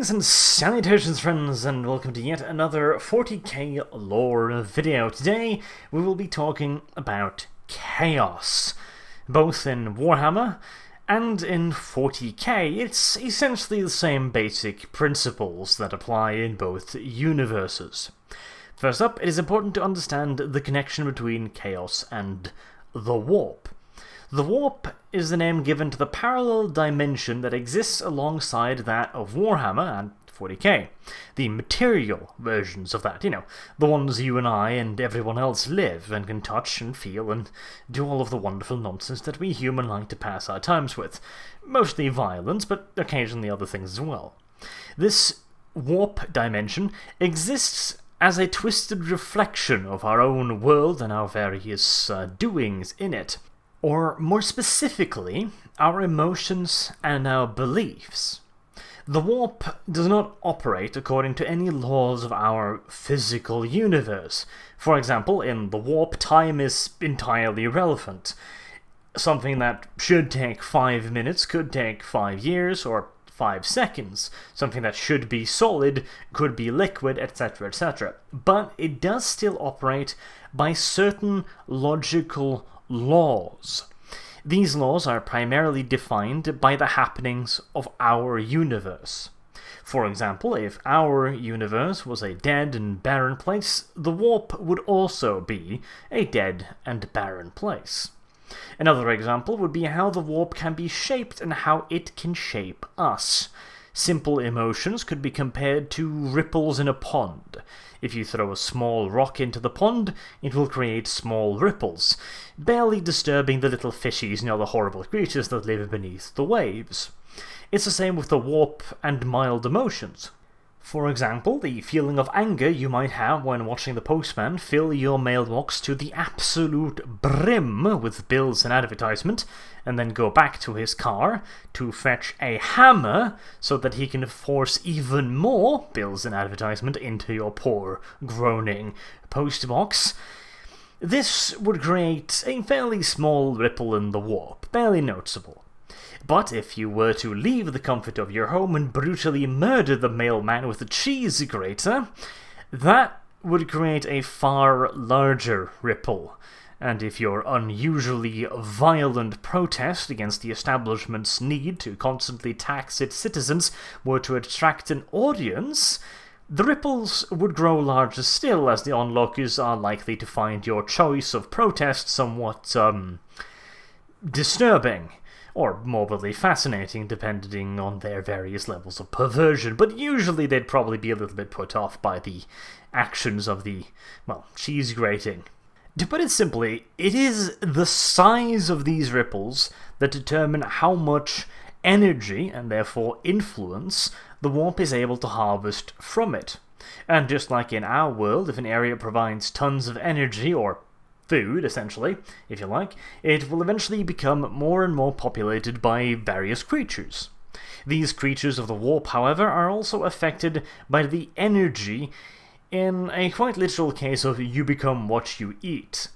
Greetings and salutations, friends, and welcome to yet another 40k lore video. Today we will be talking about chaos, both in Warhammer and in 40k. It's essentially the same basic principles that apply in both universes. First up, it is important to understand the connection between chaos and the warp. The warp is the name given to the parallel dimension that exists alongside that of Warhammer and 40k. The material versions of that, the ones you and I and everyone else live and can touch and feel and do all of the wonderful nonsense that we human like to pass our times with. Mostly violence, but occasionally other things as well. This warp dimension exists as a twisted reflection of our own world and our various doings in it. Or, more specifically, our emotions and our beliefs. The warp does not operate according to any laws of our physical universe. For example, in the warp, time is entirely irrelevant. Something that should take 5 minutes could take 5 years, or 5 seconds. Something that should be solid could be liquid, etc., etc. But it does still operate by certain logical laws. These laws are primarily defined by the happenings of our universe. For example, if our universe was a dead and barren place, the warp would also be a dead and barren place. Another example would be how the warp can be shaped and how it can shape us. Simple emotions could be compared to ripples in a pond. If you throw a small rock into the pond, it will create small ripples, barely disturbing the little fishies and other horrible creatures that live beneath the waves. It's the same with the warp and mild emotions. For example, the feeling of anger you might have when watching the postman fill your mailbox to the absolute brim with bills and advertisement, and then go back to his car to fetch a hammer so that he can force even more bills and advertisement into your poor, groaning postbox. This would create a fairly small ripple in the warp, barely noticeable. But if you were to leave the comfort of your home and brutally murder the mailman with a cheese grater, that would create a far larger ripple. And if your unusually violent protest against the establishment's need to constantly tax its citizens were to attract an audience, the ripples would grow larger still, as the onlookers are likely to find your choice of protest somewhat, disturbing. Or morbidly fascinating, depending on their various levels of perversion, but usually they'd probably be a little bit put off by the actions of the, cheese grating. To put it simply, it is the size of these ripples that determine how much energy, and therefore influence, the warp is able to harvest from it. And just like in our world, if an area provides tons of energy, or food, essentially, if you like, it will eventually become more and more populated by various creatures. These creatures of the warp, however, are also affected by the energy in a quite literal case of you become what you eat.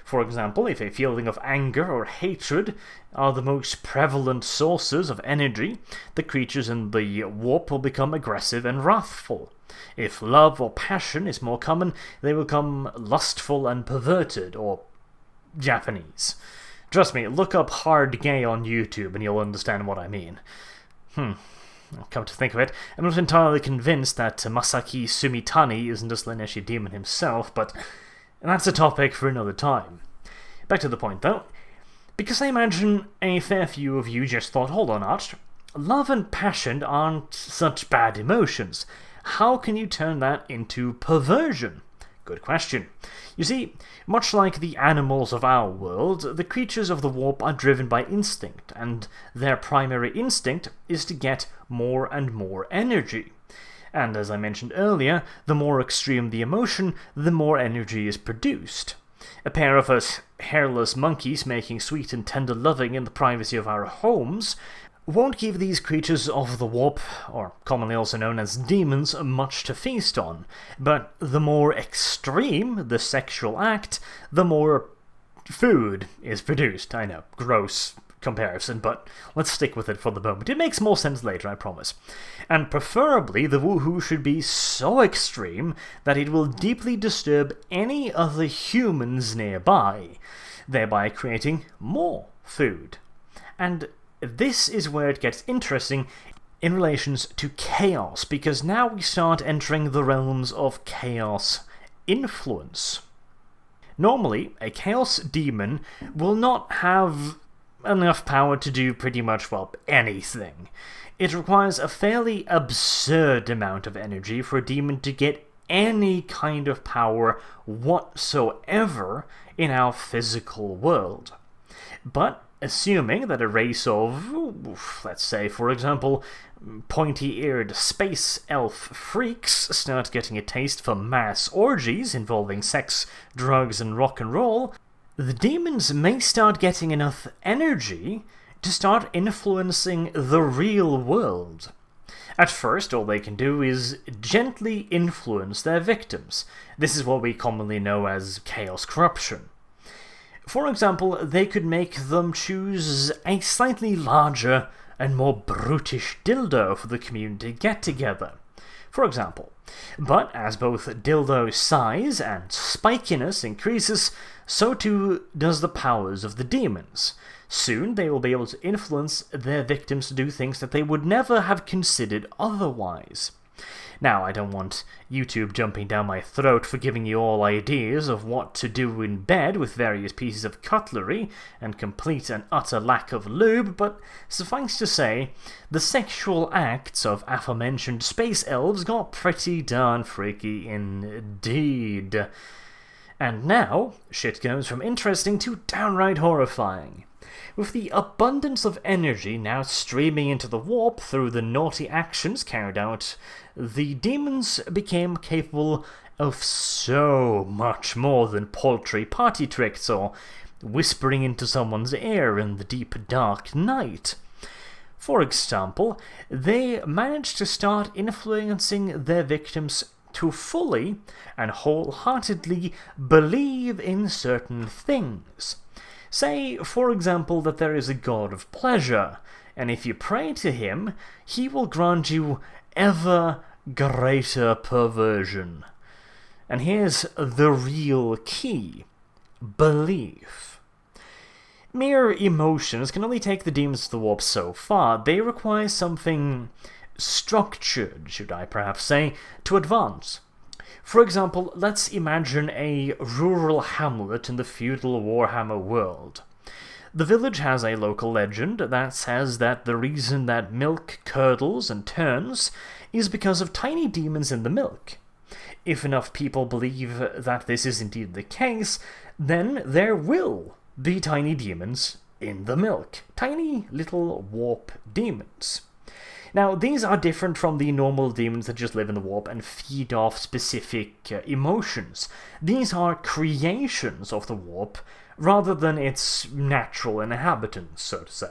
For example, if a feeling of anger or hatred are the most prevalent sources of energy, the creatures in the warp will become aggressive and wrathful. If love or passion is more common, they will become lustful and perverted, or Japanese. Trust me, look up hard gay on YouTube and you'll understand what I mean. Come to think of it, I'm not entirely convinced that Masaki Sumitani isn't a Slaneshi demon himself, but that's a topic for another time. Back to the point, though. Because I imagine a fair few of you just thought, hold on, Arch, love and passion aren't such bad emotions. How can you turn that into perversion? Good question. You see, much like the animals of our world, the creatures of the warp are driven by instinct, and their primary instinct is to get more and more energy. And as I mentioned earlier, the more extreme the emotion, the more energy is produced. A pair of us hairless monkeys making sweet and tender loving in the privacy of our homes won't give these creatures of the warp, or commonly also known as demons, much to feast on. But the more extreme the sexual act, the more food is produced. I know, gross comparison, but let's stick with it for the moment. It makes more sense later, I promise. And preferably, the woohoo should be so extreme that it will deeply disturb any other humans nearby, thereby creating more food. And this is where it gets interesting in relations to chaos, because now we start entering the realms of chaos influence. Normally, a chaos demon will not have enough power to do pretty much, well, anything. It requires a fairly absurd amount of energy for a demon to get any kind of power whatsoever in our physical world. But assuming that a race of, let's say, for example, pointy-eared space elf freaks start getting a taste for mass orgies involving sex, drugs, and rock and roll, the demons may start getting enough energy to start influencing the real world. At first, all they can do is gently influence their victims. This is what we commonly know as chaos corruption. For example, they could make them choose a slightly larger and more brutish dildo for the community get-together, for example. But as both dildo size and spikiness increases, so too does the powers of the demons. Soon they will be able to influence their victims to do things that they would never have considered otherwise. Now, I don't want YouTube jumping down my throat for giving you all ideas of what to do in bed with various pieces of cutlery and complete and utter lack of lube, but suffice to say, the sexual acts of aforementioned space elves got pretty darn freaky indeed. And now, shit goes from interesting to downright horrifying. With the abundance of energy now streaming into the warp through the naughty actions carried out, the demons became capable of so much more than paltry party tricks or whispering into someone's ear in the deep dark night. For example, they managed to start influencing their victims to fully and wholeheartedly believe in certain things. Say, for example, that there is a god of pleasure, and if you pray to him, he will grant you ever greater perversion. And here's the real key: belief. Mere emotions can only take the demons to the warp so far. They require something structured, should I perhaps say, to advance. For example, let's imagine a rural hamlet in the feudal Warhammer world. The village has a local legend that says that the reason that milk curdles and turns is because of tiny demons in the milk. If enough people believe that this is indeed the case, then there will be tiny demons in the milk. Tiny little warp demons. Now, these are different from the normal demons that just live in the warp and feed off specific emotions. These are creations of the warp, rather than its natural inhabitants, so to say.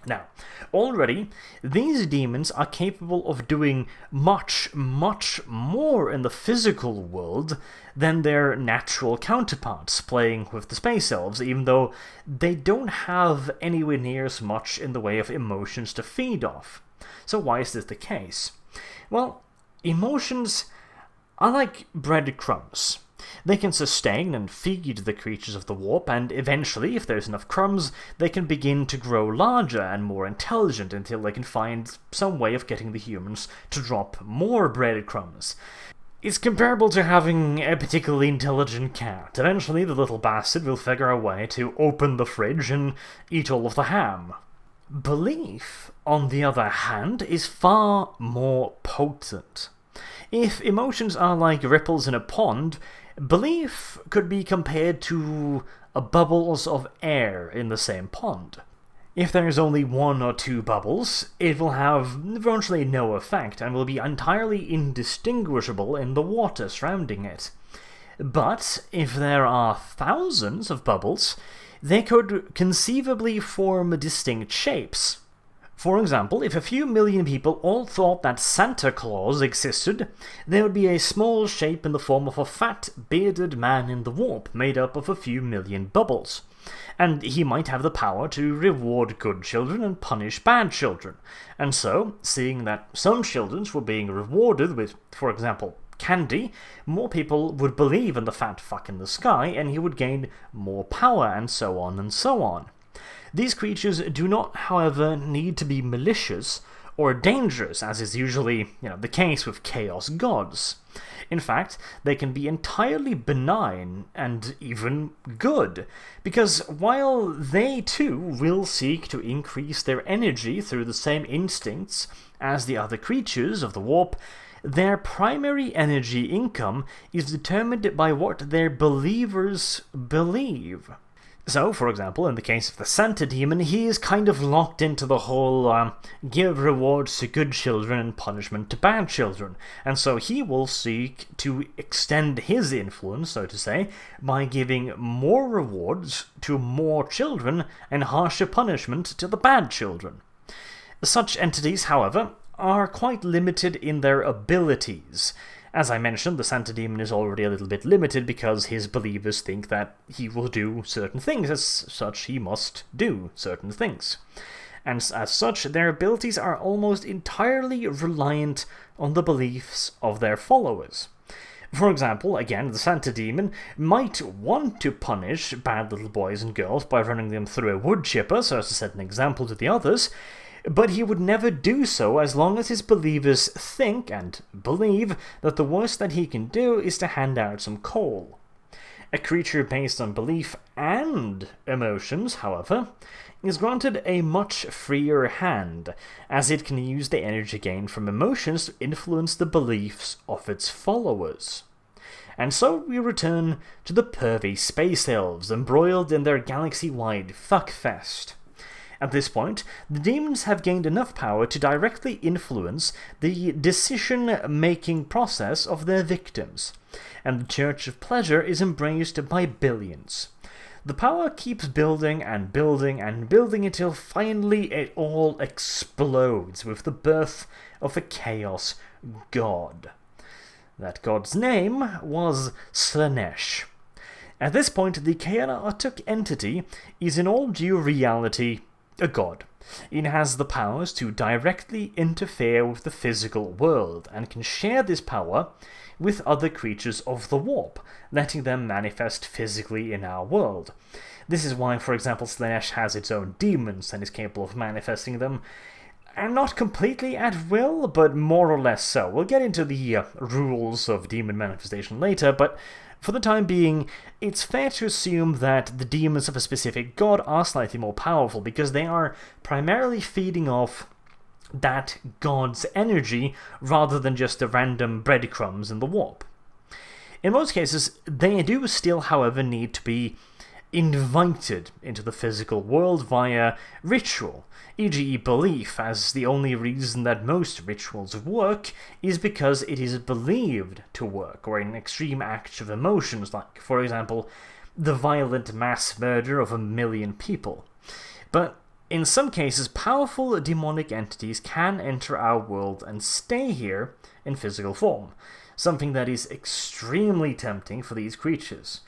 Now, already, these demons are capable of doing much, much more in the physical world than their natural counterparts playing with the space elves, even though they don't have anywhere near as much in the way of emotions to feed off. So why is this the case? Well, emotions are like breadcrumbs. They can sustain and feed the creatures of the warp, and eventually, if there's enough crumbs, they can begin to grow larger and more intelligent until they can find some way of getting the humans to drop more breadcrumbs. It's comparable to having a particularly intelligent cat. Eventually, the little bastard will figure a way to open the fridge and eat all of the ham. Belief, on the other hand, is far more potent. If emotions are like ripples in a pond, belief could be compared to bubbles of air in the same pond. If there is only one or two bubbles, it will have virtually no effect and will be entirely indistinguishable in the water surrounding it. But if there are thousands of bubbles, they could conceivably form distinct shapes. For example, if a few million people all thought that Santa Claus existed, there would be a small shape in the form of a fat, bearded man in the warp made up of a few million bubbles. And he might have the power to reward good children and punish bad children. And so, seeing that some children were being rewarded with, for example, candy, more people would believe in the fat fuck in the sky, and he would gain more power, and so on and so on. These creatures do not, however, need to be malicious or dangerous, as is usually, the case with chaos gods. In fact, they can be entirely benign and even good, because while they too will seek to increase their energy through the same instincts as the other creatures of the warp, their primary energy income is determined by what their believers believe. So, for example, in the case of the Santa demon, he is kind of locked into the whole give rewards to good children and punishment to bad children, and so he will seek to extend his influence, so to say, by giving more rewards to more children and harsher punishment to the bad children. Such entities, however, are quite limited in their abilities. As I mentioned, the Santa Demon is already a little bit limited because his believers think that he will do certain things, as such he must do certain things. And as such, their abilities are almost entirely reliant on the beliefs of their followers. For example, again, the Santa Demon might want to punish bad little boys and girls by running them through a wood chipper, so as to set an example to the others, but he would never do so as long as his believers think and believe that the worst that he can do is to hand out some coal. A creature based on belief and emotions, however, is granted a much freer hand, as it can use the energy gained from emotions to influence the beliefs of its followers. And so we return to the pervy space elves embroiled in their galaxy-wide fuckfest. At this point, the demons have gained enough power to directly influence the decision-making process of their victims, and the Church of Pleasure is embraced by billions. The power keeps building and building and building until finally it all explodes with the birth of a Chaos God. That god's name was Slaanesh. At this point, the chaotic entity is in all due reality a god. It has the powers to directly interfere with the physical world, and can share this power with other creatures of the warp, letting them manifest physically in our world. This is why, for example, Slaanesh has its own demons and is capable of manifesting them, and not completely at will, but more or less so. We'll get into the rules of demon manifestation later, but for the time being, it's fair to assume that the demons of a specific god are slightly more powerful, because they are primarily feeding off that god's energy rather than just the random breadcrumbs in the warp. In most cases, they do still, however, need to be invited into the physical world via ritual, e.g. belief, as the only reason that most rituals work is because it is believed to work, or in extreme acts of emotions, like, for example, the violent mass murder of 1 million people. But in some cases, powerful demonic entities can enter our world and stay here in physical form, something that is extremely tempting for these creatures.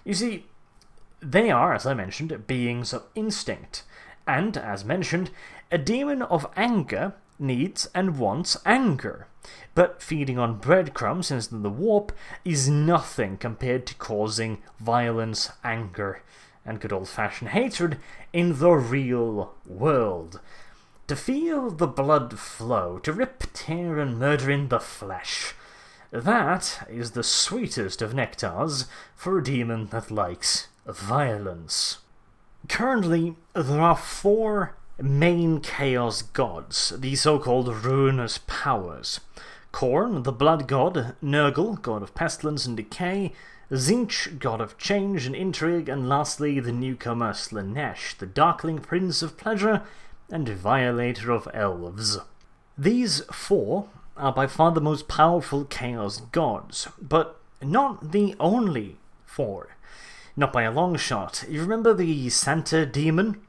You see, they are, as I mentioned, beings of instinct, and, as mentioned, a demon of anger needs and wants anger, but feeding on breadcrumbs in the warp is nothing compared to causing violence, anger, and good old-fashioned hatred in the real world. To feel the blood flow, to rip, tear, and murder in the flesh. That is the sweetest of nectars for a demon that likes violence. Currently, there are 4 main chaos gods, the so-called ruinous powers. Khorne, the blood god, Nurgle, god of pestilence and decay, Tzeentch, god of change and intrigue, and lastly the newcomer Slaanesh, the darkling prince of pleasure and violator of elves. These 4 are by far the most powerful chaos gods, but not the only 4. Not by a long shot. You remember the Santa demon?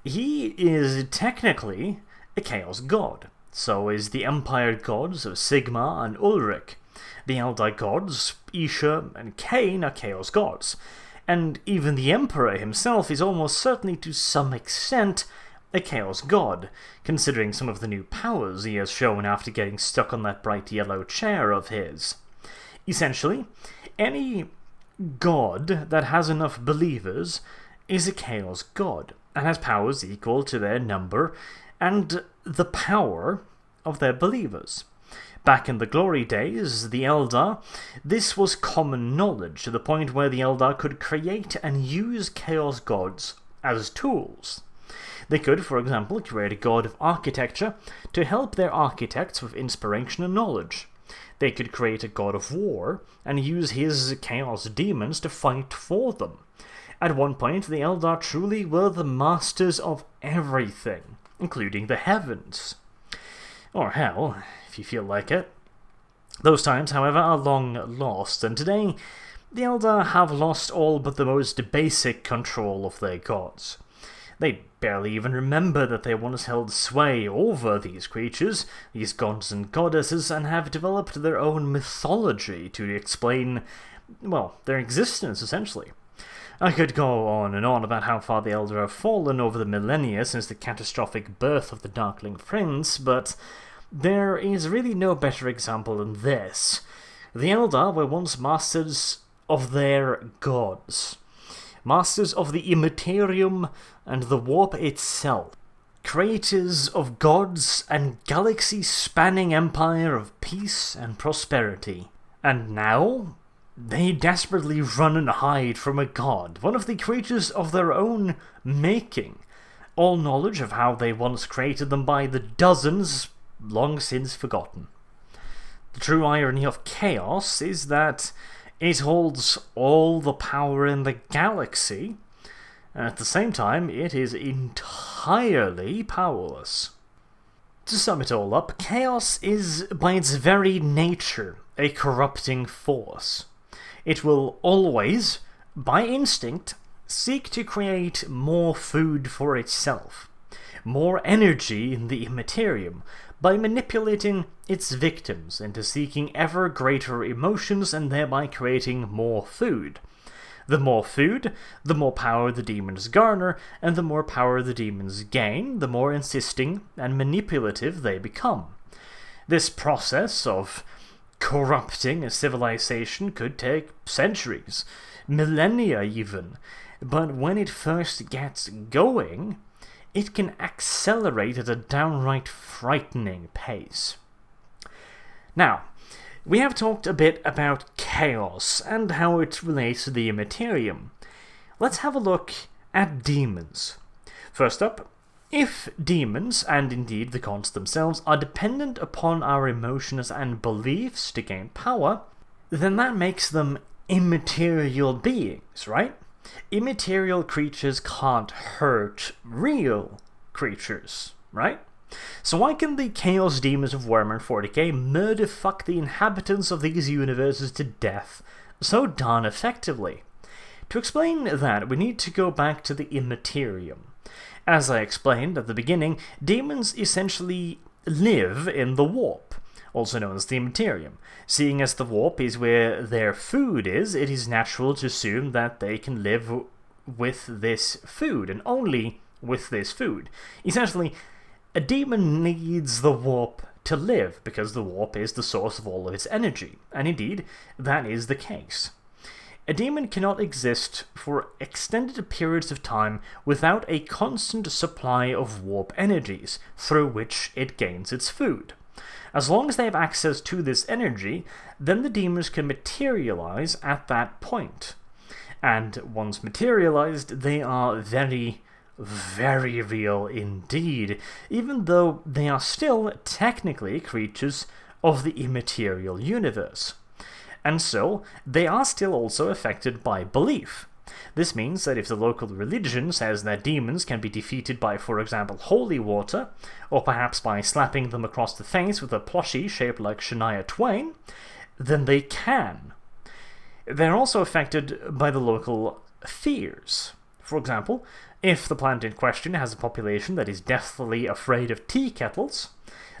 He is technically a chaos god. So is the Empire gods of Sigma and Ulrich. The Eldar gods, Isha and Cain, are chaos gods. And even the Emperor himself is almost certainly to some extent a chaos god, considering some of the new powers he has shown after getting stuck on that bright yellow chair of his. Essentially, any god that has enough believers is a chaos god, and has powers equal to their number and the power of their believers. Back in the glory days, the Eldar, this was common knowledge, to the point where the Eldar could create and use chaos gods as tools. They could, for example, create a god of architecture to help their architects with inspiration and knowledge. They could create a god of war and use his chaos demons to fight for them. At one point, the Eldar truly were the masters of everything, including the heavens. Or hell, if you feel like it. Those times, however, are long lost, and today the Eldar have lost all but the most basic control of their gods. They barely even remember that they once held sway over these creatures, these gods and goddesses, and have developed their own mythology to explain, well, their existence, essentially. I could go on and on about how far the Eldar have fallen over the millennia since the catastrophic birth of the Darkling Prince, but there is really no better example than this. The Eldar were once masters of their gods. Masters of the Immaterium and the Warp itself. Creators of gods and galaxy-spanning empire of peace and prosperity. And now they desperately run and hide from a god, one of the creatures of their own making. All knowledge of how they once created them by the dozens long since forgotten. The true irony of chaos is that it holds all the power in the galaxy, and at the same time it is entirely powerless. To sum it all up, chaos is by its very nature a corrupting force. It will always, by instinct, seek to create more food for itself, more energy in the Immaterium, by manipulating its victims into seeking ever greater emotions and thereby creating more food. The more food, the more power the demons garner, and the more power the demons gain, the more insisting and manipulative they become. This process of corrupting a civilization could take centuries, millennia even, but when it first gets going, it can accelerate at a downright frightening pace. Now, we have talked a bit about chaos and how it relates to the Immaterium. Let's have a look at demons. First up, if demons, and indeed the gods themselves, are dependent upon our emotions and beliefs to gain power, then that makes them immaterial beings, right? Immaterial creatures can't hurt real creatures, right? So why can the Chaos Demons of Warhammer 40k murder-fuck the inhabitants of these universes to death so darn effectively? To explain that, we need to go back to the Immaterium. As I explained at the beginning, demons essentially live in the Warp, also known as the Immaterium. Seeing as the Warp is where their food is, it is natural to assume that they can live with this food, and only with this food. Essentially, a demon needs the Warp to live, because the Warp is the source of all of its energy, and indeed, that is the case. A demon cannot exist for extended periods of time without a constant supply of warp energies, through which it gains its food. As long as they have access to this energy, then the demons can materialize at that point. And once materialized, they are very, very real indeed, even though they are still technically creatures of the immaterial universe. And so, they are still also affected by belief. This means that if the local religion says that demons can be defeated by, for example, holy water, or perhaps by slapping them across the face with a plushie shaped like Shania Twain, then they can. They're also affected by the local fears. For example, if the planet in question has a population that is deathly afraid of tea kettles,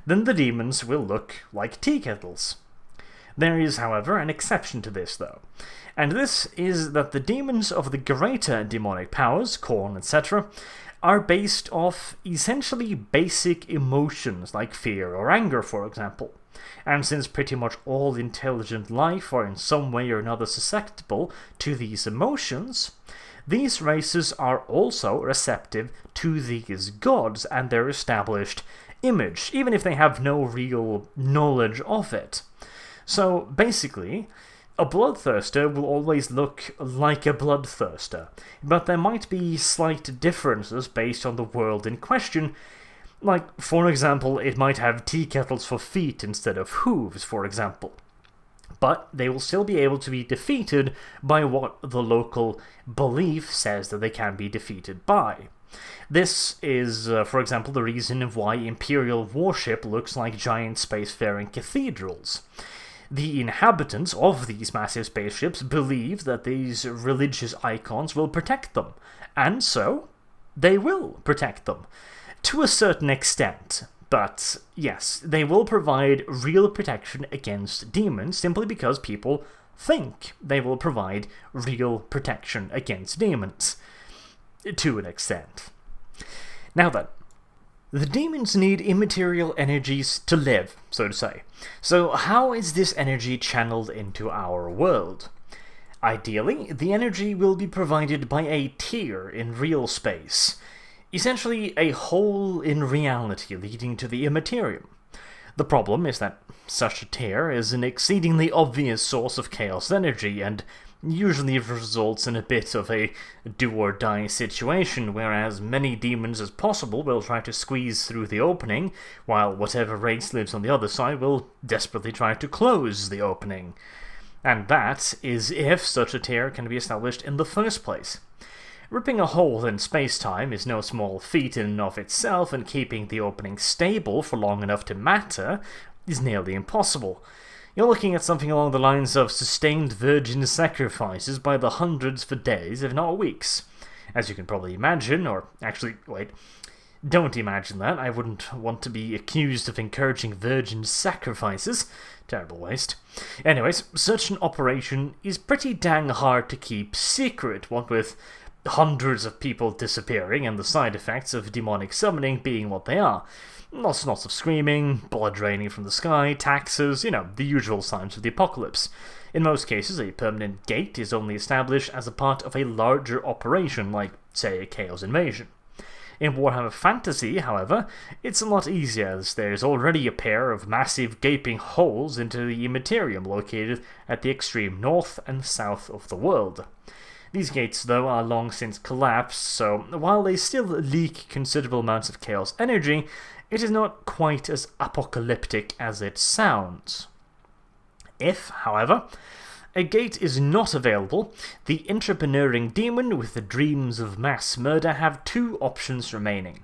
then the demons will look like tea kettles. There is, however, an exception to this, though, and this is that the demons of the greater demonic powers, corn, etc., are based off essentially basic emotions like fear or anger, for example. And since pretty much all intelligent life are in some way or another susceptible to these emotions, these races are also receptive to these gods and their established image, even if they have no real knowledge of it. So basically, a bloodthirster will always look like a bloodthirster, but there might be slight differences based on the world in question. Like, for example, it might have tea kettles for feet instead of hooves, for example. But they will still be able to be defeated by what the local belief says that they can be defeated by. This is, for example, the reason of why Imperial worship looks like giant spacefaring cathedrals. The inhabitants of these massive spaceships believe that these religious icons will protect them, and so they will protect them. To a certain extent, but yes, they will provide real protection against demons simply because people think they will provide real protection against demons. To an extent. Now then, the demons need immaterial energies to live, so to say. So how is this energy channeled into our world? Ideally, the energy will be provided by a tear in real space. Essentially, a hole in reality leading to the immaterium. The problem is that such a tear is an exceedingly obvious source of chaos energy, and usually results in a bit of a do-or-die situation, where as many demons as possible will try to squeeze through the opening, while whatever race lives on the other side will desperately try to close the opening. And that is if such a tear can be established in the first place. Ripping a hole in space-time is no small feat in and of itself, and keeping the opening stable for long enough to matter is nearly impossible. You're looking at something along the lines of sustained virgin sacrifices by the hundreds for days, if not weeks. As you can probably imagine, or actually, wait, don't imagine that. I wouldn't want to be accused of encouraging virgin sacrifices. Terrible waste. Anyways, such an operation is pretty dang hard to keep secret, what with hundreds of people disappearing and the side effects of demonic summoning being what they are. Lots and lots of screaming, blood raining from the sky, taxes, the usual signs of the apocalypse. In most cases, a permanent gate is only established as a part of a larger operation, like, say, a Chaos Invasion. In Warhammer Fantasy, however, it's a lot easier, as there's already a pair of massive gaping holes into the Immaterium located at the extreme north and south of the world. These gates, though, are long since collapsed, so while they still leak considerable amounts of chaos energy, it is not quite as apocalyptic as it sounds. If, however, a gate is not available, the entrepreneuring demon with the dreams of mass murder have two options remaining.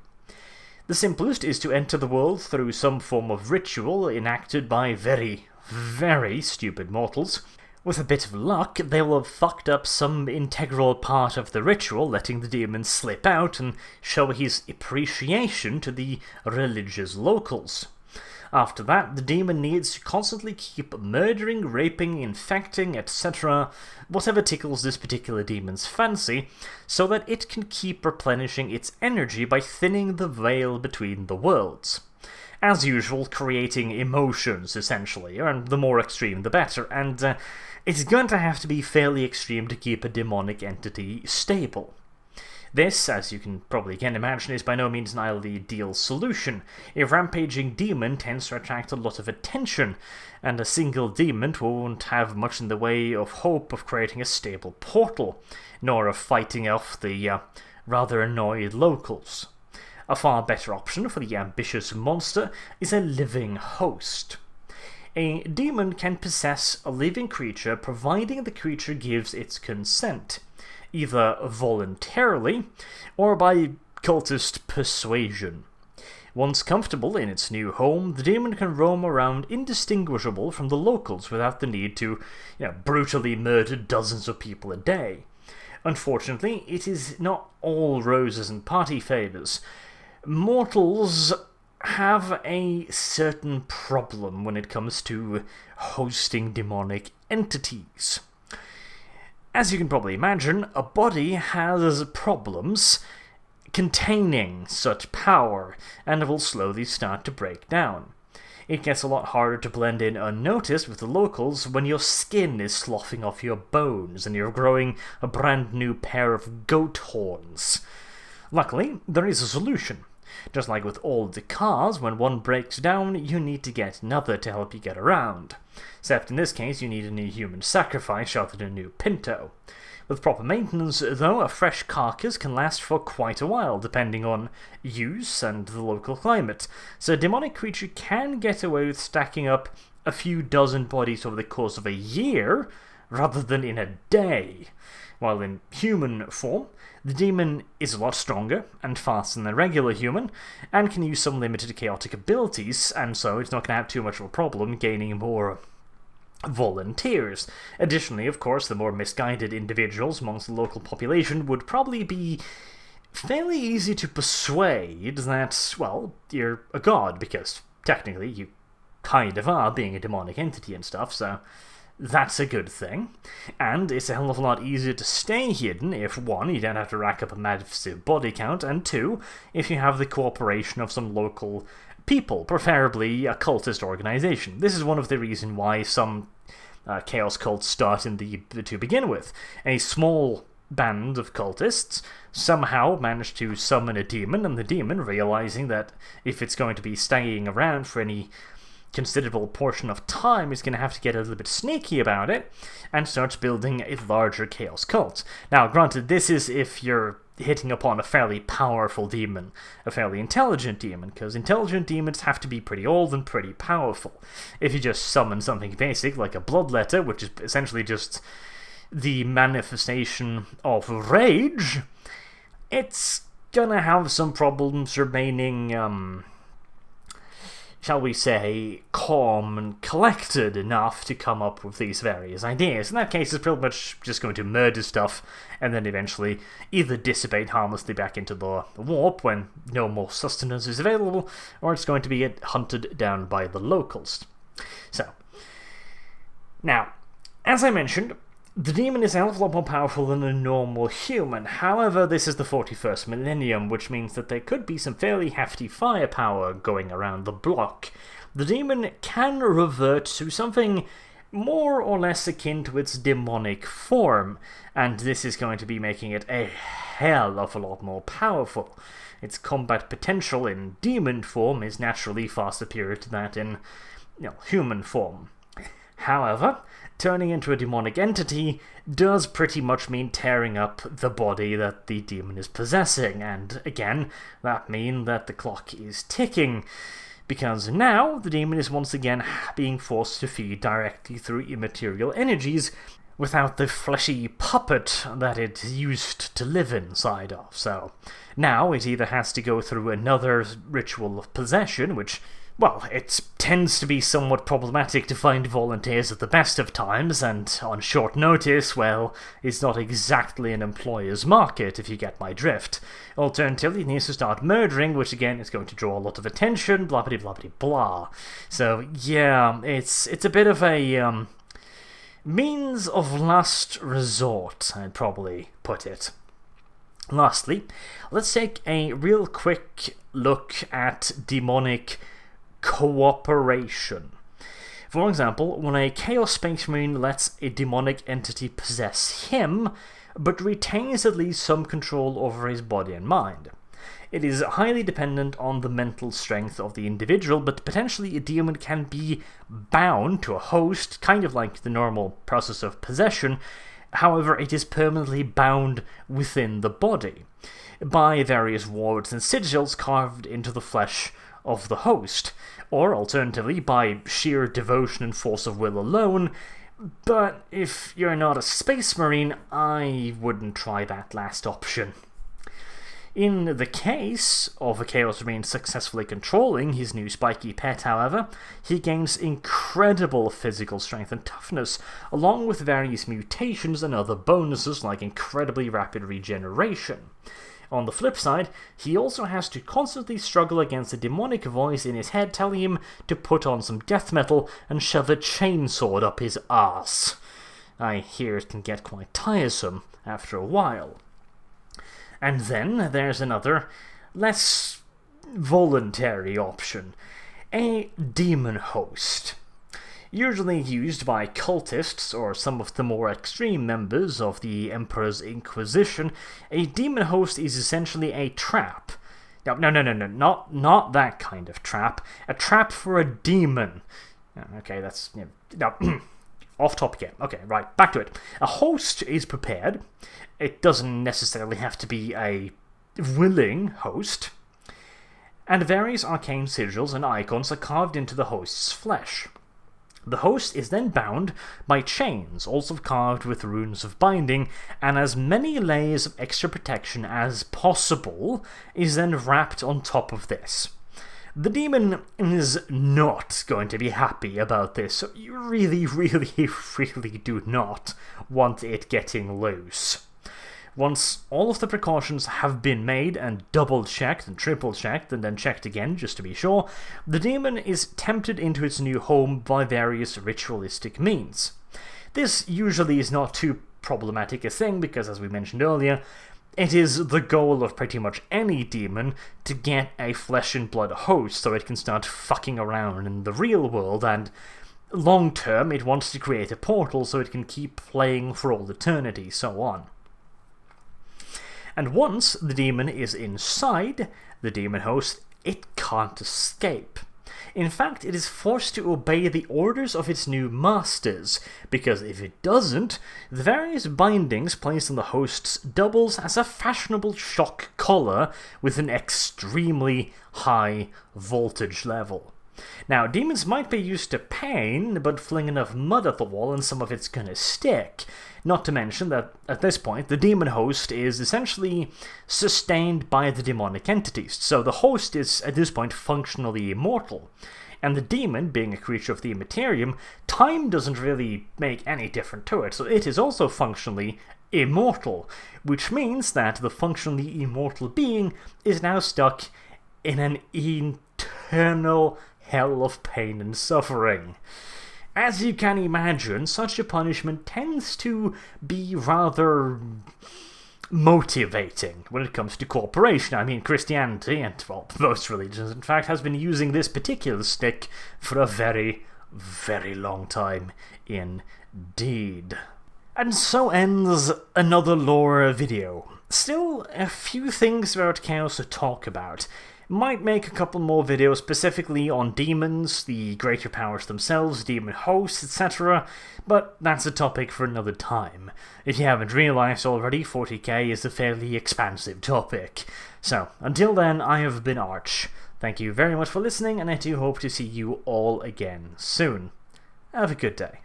The simplest is to enter the world through some form of ritual enacted by very, very stupid mortals. With a bit of luck, they will have fucked up some integral part of the ritual, letting the demon slip out and show his appreciation to the religious locals. After that, the demon needs to constantly keep murdering, raping, infecting, etc., whatever tickles this particular demon's fancy, so that it can keep replenishing its energy by thinning the veil between the worlds. As usual, creating emotions, essentially, and the more extreme the better, and it's going to have to be fairly extreme to keep a demonic entity stable. This, as you can probably again imagine, is by no means an ideal solution. A rampaging demon tends to attract a lot of attention, and a single demon won't have much in the way of hope of creating a stable portal, nor of fighting off the rather annoyed locals. A far better option for the ambitious monster is a living host. A demon can possess a living creature providing the creature gives its consent, either voluntarily or by cultist persuasion. Once comfortable in its new home, the demon can roam around indistinguishable from the locals without the need to, brutally murder dozens of people a day. Unfortunately, it is not all roses and party favours. Mortals have a certain problem when it comes to hosting demonic entities. As you can probably imagine, a body has problems containing such power, and will slowly start to break down. It gets a lot harder to blend in unnoticed with the locals when your skin is sloughing off your bones and you're growing a brand new pair of goat horns. Luckily, there is a solution. Just like with all the cars, when one breaks down, you need to get another to help you get around. Except in this case, you need a new human sacrifice rather than a new Pinto. With proper maintenance, though, a fresh carcass can last for quite a while, depending on use and the local climate, so a demonic creature can get away with stacking up a few dozen bodies over the course of a year, rather than in a day. While in human form, the demon is a lot stronger and faster than a regular human, and can use some limited chaotic abilities, and so it's not going to have too much of a problem gaining more volunteers. Additionally, of course, the more misguided individuals amongst the local population would probably be fairly easy to persuade that, well, you're a god, because technically you kind of are, being a demonic entity and stuff, so that's a good thing. And it's a hell of a lot easier to stay hidden if, one, you don't have to rack up a massive body count, and two, if you have the cooperation of some local people, preferably a cultist organization. This is one of the reasons why some chaos cults start to begin with. A small band of cultists somehow manage to summon a demon, and the demon, realizing that if it's going to be staying around for any considerable portion of time, is going to have to get a little bit sneaky about it, and starts building a larger chaos cult. Now, granted, this is if you're hitting upon a fairly powerful demon, a fairly intelligent demon, because intelligent demons have to be pretty old and pretty powerful. If you just summon something basic like a bloodletter, which is essentially just the manifestation of rage, it's gonna have some problems remaining, shall we say, calm and collected enough to come up with these various ideas. In that case, it's pretty much just going to murder stuff, and then eventually either dissipate harmlessly back into the warp when no more sustenance is available, or it's going to be hunted down by the locals. So, now, as I mentioned, the demon is a hell of a lot more powerful than a normal human. However, this is the 41st millennium, which means that there could be some fairly hefty firepower going around the block. The demon can revert to something more or less akin to its demonic form, and this is going to be making it a hell of a lot more powerful. Its combat potential in demon form is naturally far superior to that in, human form. However, turning into a demonic entity does pretty much mean tearing up the body that the demon is possessing, and again, that means that the clock is ticking, because now the demon is once again being forced to feed directly through immaterial energies without the fleshy puppet that it used to live inside of. So now it either has to go through another ritual of possession, which, well, it tends to be somewhat problematic to find volunteers at the best of times, and on short notice, well, it's not exactly an employer's market, if you get my drift. Alternatively, it needs to start murdering, which again is going to draw a lot of attention, blah blah blah blah blah. So yeah, it's a bit of a means of last resort, I'd probably put it. Lastly, let's take a real quick look at demonic cooperation. For example, when a Chaos Space Marine lets a demonic entity possess him, but retains at least some control over his body and mind. It is highly dependent on the mental strength of the individual, but potentially a demon can be bound to a host, kind of like the normal process of possession. However, it is permanently bound within the body by various wards and sigils carved into the flesh of the host, or alternatively by sheer devotion and force of will alone. But if you're not a space marine, I wouldn't try that last option. In the case of a Chaos Marine successfully controlling his new spiky pet, however, he gains incredible physical strength and toughness, along with various mutations and other bonuses like incredibly rapid regeneration. On the flip side, he also has to constantly struggle against a demonic voice in his head telling him to put on some death metal and shove a chainsword up his arse. I hear it can get quite tiresome after a while. And then there's another, less voluntary option. A demon host. Usually used by cultists or some of the more extreme members of the Emperor's Inquisition, a demon host is essentially a trap. No, not that kind of trap. A trap for a demon. Okay, that's... no, off topic again. Okay, right, back to it. A host is prepared. It doesn't necessarily have to be a willing host. And various arcane sigils and icons are carved into the host's flesh. The host is then bound by chains, also carved with runes of binding, and as many layers of extra protection as possible is then wrapped on top of this. The demon is not going to be happy about this, so you really do not want it getting loose. Once all of the precautions have been made and double-checked and triple-checked and then checked again just to be sure, the demon is tempted into its new home by various ritualistic means. This usually is not too problematic a thing because, as we mentioned earlier, it is the goal of pretty much any demon to get a flesh and blood host so it can start fucking around in the real world, and long term it wants to create a portal so it can keep playing for all eternity, so on. And once the demon is inside the demon host, it can't escape. In fact, it is forced to obey the orders of its new masters, because if it doesn't, the various bindings placed on the hosts doubles as a fashionable shock collar with an extremely high voltage level. Now, demons might be used to pain, but fling enough mud at the wall and some of it's gonna stick. Not to mention that, at this point, the demon host is essentially sustained by the demonic entities, so the host is, at this point, functionally immortal. And the demon, being a creature of the Immaterium, time doesn't really make any difference to it, so it is also functionally immortal, which means that the functionally immortal being is now stuck in an eternal hell of pain and suffering. As you can imagine, such a punishment tends to be rather motivating when it comes to cooperation. I mean, Christianity, and well, most religions in fact, has been using this particular stick for a very, very long time indeed. And so ends another lore video. Still, a few things about Chaos to talk about. Might make a couple more videos specifically on demons, the greater powers themselves, demon hosts, etc., but that's a topic for another time. If you haven't realised already, 40k is a fairly expansive topic. So, until then, I have been Arch. Thank you very much for listening, and I do hope to see you all again soon. Have a good day.